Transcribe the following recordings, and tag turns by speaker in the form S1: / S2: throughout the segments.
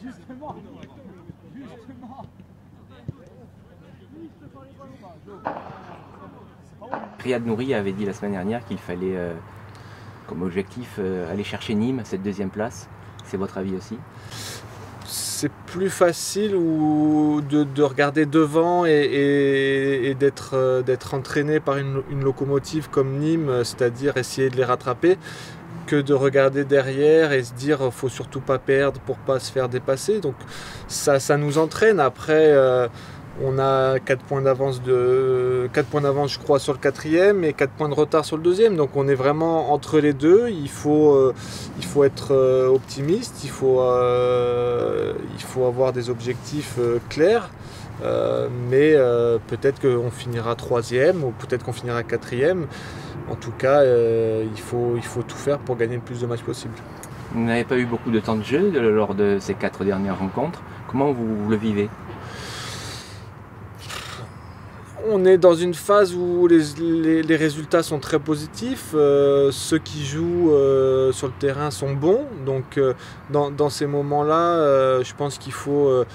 S1: Justement.
S2: Riyad Nouri avait dit la semaine dernière qu'il fallait, comme objectif, aller chercher Nîmes, cette deuxième place. C'est votre avis aussi?
S3: C'est plus facile de regarder devant et d'être entraîné par une locomotive comme Nîmes, c'est-à-dire essayer de les rattraper, que de regarder derrière et se dire faut surtout pas perdre pour pas se faire dépasser. Donc ça nous entraîne. Après on a 4 points d'avance je crois sur le quatrième et 4 points de retard sur le deuxième. Donc on est vraiment entre les deux. Il faut être optimiste, il faut avoir des objectifs clairs. Mais peut-être qu'on finira troisième ou peut-être qu'on finira quatrième. En tout cas, il faut tout faire pour gagner le plus de matchs possible.
S2: Vous n'avez pas eu beaucoup de temps de jeu lors de ces 4 dernières rencontres. Comment vous le vivez?
S3: On est dans une phase où les résultats sont très positifs. Ceux qui jouent sur le terrain sont bons. Donc dans ces moments-là, je pense qu'il faut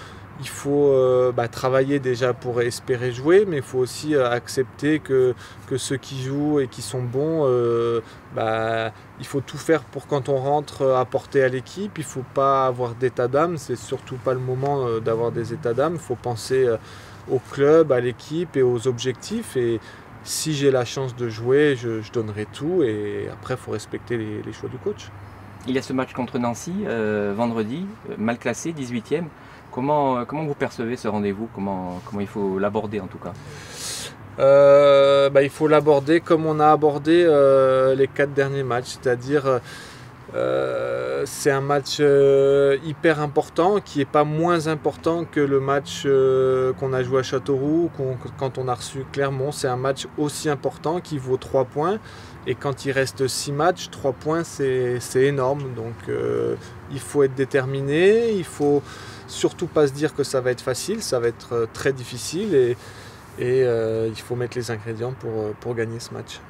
S3: travailler déjà pour espérer jouer, mais il faut aussi accepter que ceux qui jouent et qui sont bons, il faut tout faire pour quand on rentre apporter à l'équipe. Il ne faut pas avoir d'état d'âme, c'est surtout pas le moment d'avoir des états d'âme. Il faut penser au club, à l'équipe et aux objectifs. Et si j'ai la chance de jouer, je donnerai tout. Et après, il faut respecter les choix du coach.
S2: Il y a ce match contre Nancy vendredi, mal classé, 18e. Comment vous percevez ce rendez-vous? Comment il faut l'aborder en tout cas?
S3: Il faut l'aborder comme on a abordé les 4 derniers matchs, c'est-à-dire c'est un match hyper important qui n'est pas moins important que le match qu'on a joué à Châteauroux quand on a reçu Clermont. C'est un match aussi important qui vaut 3 points et quand il reste 6 matchs, 3 points c'est énorme. Donc il faut être déterminé, il faut surtout pas se dire que ça va être facile, ça va être très difficile et il faut mettre les ingrédients pour gagner ce match.